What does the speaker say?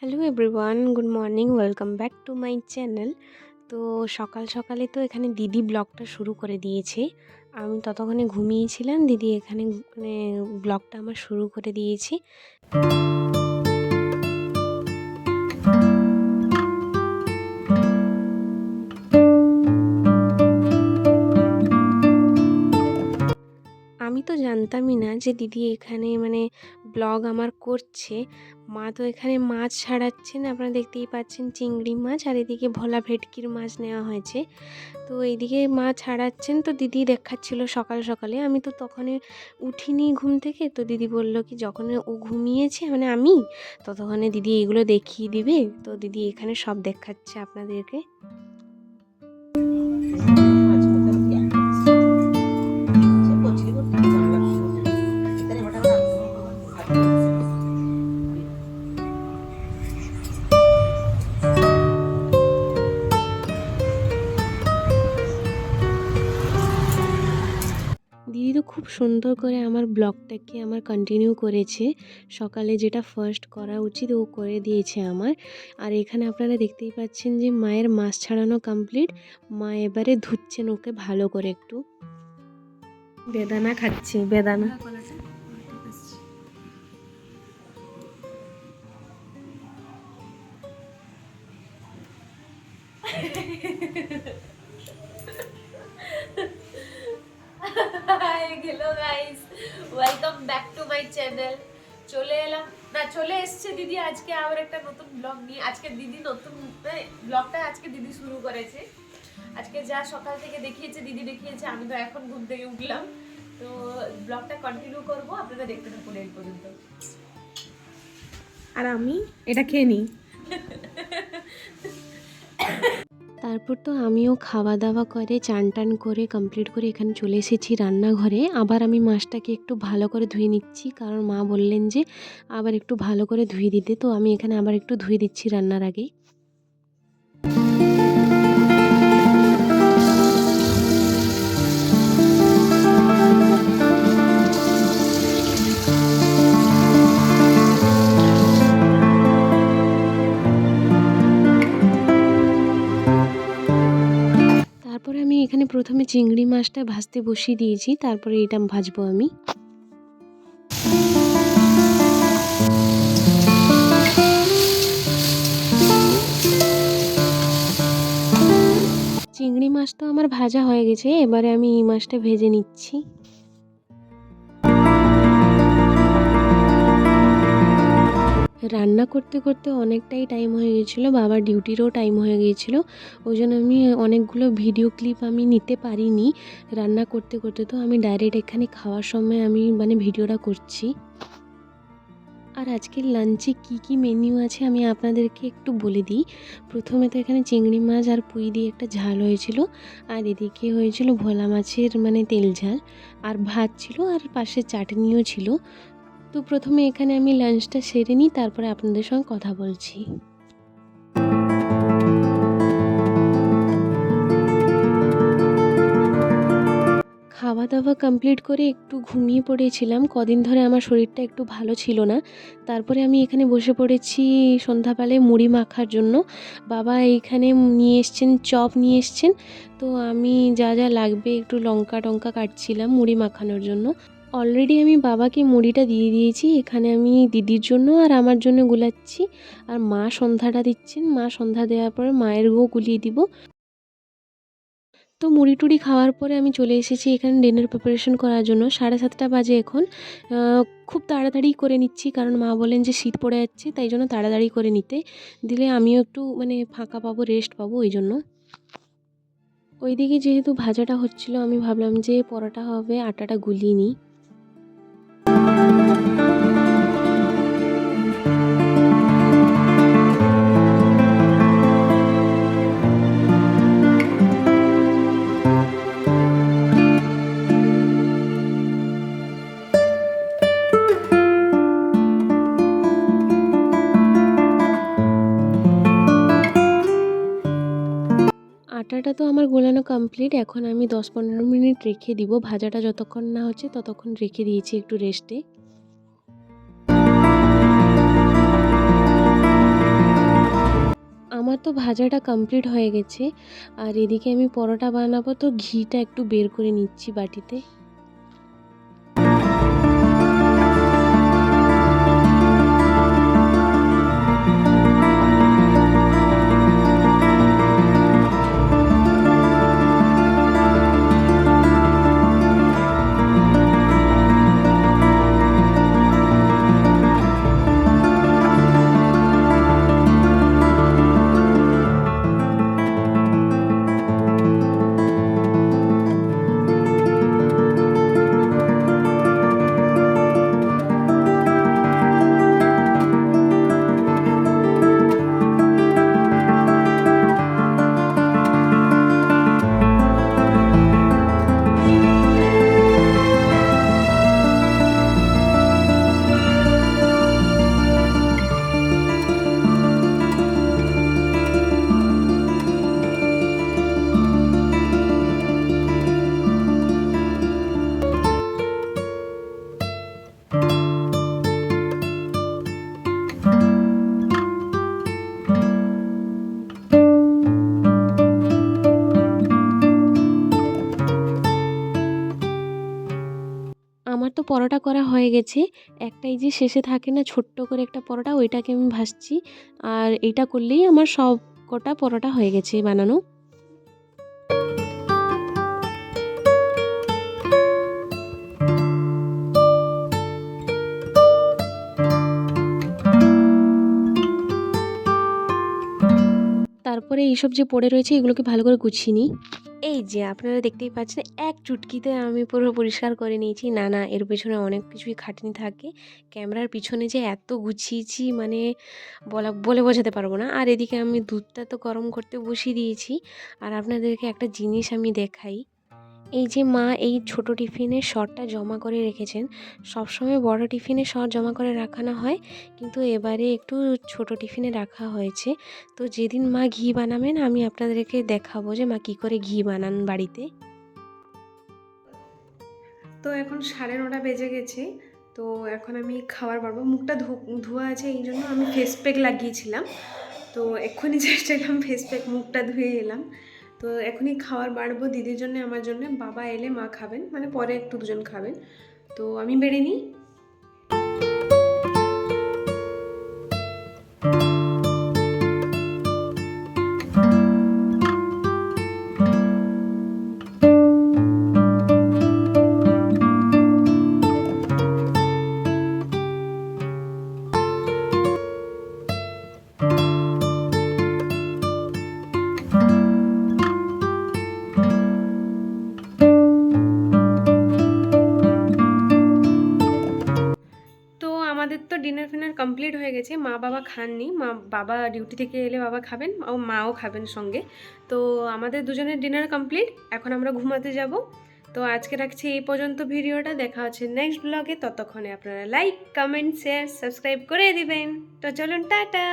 Hello everyone, good morning, welcome back to my channel. তো সকাল সকালে তো এখানে দিদি ব্লগটা শুরু করে দিয়েছে। আমি ততক্ষণে ঘুমিয়েছিলাম, দিদি এখানে ব্লগটা আমার শুরু করে দিয়েছি। আমি তো জানতামই না যে দিদি এখানে ব্লগ আমার করছে। মা তো এখানে মাছ ছাড়াচ্ছেন, আপনারা দেখতেই পাচ্ছেন চিংড়ি মাছ, আর এদিকে ভোলা ভেটকির মাছ নেওয়া হয়েছে। তো এইদিকে মা ছাড়াচ্ছেন, তো দিদি দেখাচ্ছিল সকাল সকালে। আমি তো তখনই উঠিনি ঘুম থেকে, তো দিদি বলল কি যখন ও ঘুমিয়েছে আমি ততক্ষণে দিদি এগুলো দেখিয়ে দিবে। তো দিদি এখানে সব দেখাচ্ছে আপনাদেরকে। দিদি তো খুব সুন্দর করে আমার ব্লগটাকে কন্টিনিউ করেছে। সকালে যেটা ফার্স্ট করা উচিত ও করে দিয়েছে আমার। আর এখানে আপনারা দেখতেই পাচ্ছেন যে মায়ের মাছ ছাড়ানো কমপ্লিট। মা এবারে ধুচ্ছেন ওকে ভালো করে একটু। বেদানা খাচ্ছি, বেদানা। Hello guys, welcome back to my channel. চলে এসেছে দিদি আজকে আবার একটা নতুন ব্লগ নিয়ে। আজকে দিদি ব্লগটা আজকে দিদি শুরু করেছে। আজকে যা সকাল থেকে দেখিয়েছে, আমি তো এখন ঘুম থেকে উঠলাম। তো ব্লগটা কন্টিনিউ করব, আপনারা দেখতে থাকুন এই পর্যন্ত। আর আমি এটা খেয়ে নিই। তারপর তো আমিও খাওয়া দাওয়া করে চান টান করে কমপ্লিট করে এখানে চলে এসেছি রান্নাঘরে। আবার আমি মাছটাকে একটু ভালো করে ধুয়ে নিচ্ছি, কারণ মা বললেন যে আবার একটু ভালো করে ধুয়ে দিতে। তো আমি এখানে আবার একটু ধুয়ে দিচ্ছি রান্নার আগে। তারপরে আমি এখানে প্রথমে চিংড়ি মাছটা ভাজতে বসিয়ে দিয়েছি, তারপরে এটা ভাজবো আমি। চিংড়ি মাছ তো আমার ভাজা হয়ে গেছে, এবারে আমি এই মাছটা ভেজে নিচ্ছি। রান্না করতে করতে অনেকটাই টাইম হয়ে গিয়েছিলো, বাবার ডিউটিরও টাইম হয়ে গিয়েছিলো। ওই জন্য আমি অনেকগুলো ভিডিও ক্লিপ আমি নিতে পারিনি রান্না করতে করতে। তো আমি ডাইরেক্ট এখানে খাওয়ার সময় আমি ভিডিওটা করছি। আর আজকের লাঞ্চে কি মেনু আছে আমি আপনাদেরকে একটু বলে দিই। প্রথমে তো এখানে চিংড়ি মাছ আর পুঁই দিয়ে একটা ঝাল হয়েছিল, আর এদিকে হয়েছিল ভোলা মাছের তেল ঝাল, আর ভাত ছিল, আর পাশে চাটনিও ছিল। তো প্রথমে এখানে আমি লাঞ্চটা সেরে নিই, তারপরে আপনাদের সঙ্গে কথা বলছি। খাওয়া দাওয়া কমপ্লিট করে একটু ঘুমিয়ে পড়েছিলাম, কদিন ধরে আমার শরীরটা একটু ভালো ছিল না। তারপরে আমি এখানে বসে পড়েছি সন্ধ্যাবেলায় মুড়ি মাখার জন্য। বাবা এইখানে নিয়ে এসছেন, চপ নিয়ে এসছেন। তো আমি যা যা লাগবে একটু লঙ্কা টঙ্কা কাটছিলাম মুড়ি মাখানোর জন্য। অলরেডি আমি বাবাকে মুড়িটা দিয়ে দিয়েছি, এখানে আমি দিদির জন্য আর আমার জন্য গুলাচ্ছি। আর মা সন্ধ্যাটা দিচ্ছেন, মা সন্ধ্যা দেওয়ার পরে মায়েরও গুলিয়ে দিব। তো মুড়ি টুড়ি খাওয়ার পরে আমি চলে এসেছি এখানে ডিনার প্রিপারেশন করার জন্য। 7:30 বাজে এখন। খুব তাড়াতাড়ি করে নিচ্ছি, কারণ মা বলেন যে শীত পড়ে যাচ্ছে, তাই জন্য তাড়াতাড়ি করে নিতে দিলে আমিও একটু ফাঁকা পাবো, রেস্ট পাবো, ওই জন্য। ওইদিকে যেহেতু ভাজাটা হচ্ছিল, আমি ভাবলাম যে পরোটা হবে, আটাটা গুলিয়ে নিই। আটাটা তো আমার গোলানো কমপ্লিট। এখন আমি 10-15 মিনিট রেখে দিব, ভাজাটা যতক্ষণ না হচ্ছে ততক্ষণ রেখে দিয়েছি একটু রেস্টে। তো ভাজাটা কমপ্লিট হয়ে গেছে, আর এদিকে আমি পরোটা বানাবো, তো ঘিটা একটু বের করে নিচ্ছি বাটিতে। আমার তো পরোটা করা হয়ে গেছে। একটাই যে শেষে থাকে না ছোট্ট করে একটা পরোটা, ওইটাকে আমি ভাজছি। আর এইটা করলেই আমার সব কটা পরোটা হয়ে গেছে বানানো। তারপরে এইসব যে পড়ে রয়েছে এগুলোকে ভালো করে গুছিয়ে নিই। এই যে আপনারা দেখতেই পাচ্ছেন, এক চুটকিতে আমি পুরো পরিষ্কার করে নিয়েছি। না না, এর পেছনে অনেক কিছুই খাটনি থাকে। ক্যামেরার পিছনে যে এত গুছিয়েছি মানে বলে বোঝাতে পারবো না। আর এদিকে আমি দুধটা তো গরম করতে বসিয়ে দিয়েছি। আর আপনাদেরকে একটা জিনিস আমি দেখাই। এই যে মা এই ছোট টিফিনের সরটা জমা করে রেখেছেন। সবসময় বড় টিফিনে সর জমা করে রাখানো হয়, কিন্তু এবারে একটু ছোট টিফিনে রাখা হয়েছে। তো যেদিন মা ঘি বানাবেন আমি আপনাদেরকে দেখাবো যে মা কী করে ঘি বানান বাড়িতে। তো এখন 9:30 বেজে গেছে। তো এখন আমি খাবার বাড়বো। মুখটা ধোয়া আছে, এই জন্য আমি ফেস প্যাক লাগিয়েছিলাম। তো এক্ষুনি জাস্ট এলাম, ফেস প্যাক মুখটা ধুয়ে এলাম। তো এখনই খাবার বাড়বো দিদির জন্য, আমার জন্য। বাবা এলে মা খাবেন, মানে পরে একটু দুজন খাবেন। তো আমি বেড়ে নিই। তো আমাদের তো ডিনার ফিনার কমপ্লিট হয়ে গেছে। মা বাবা খাননি, বাবা ডিউটি থেকে এলে বাবা খাবেন, ও মাও খাবেন সঙ্গে। তো আমাদের দুজনের ডিনার কমপ্লিট, এখন আমরা ঘুমাতে যাব। তো আজকে রাখছি এই পর্যন্ত ভিডিওটা। দেখা হচ্ছে নেক্সট ব্লগে। ততক্ষণে আপনারা লাইক, কমেন্ট, শেয়ার, সাবস্ক্রাইব করে দিবেন। তো চলুন, টাটা।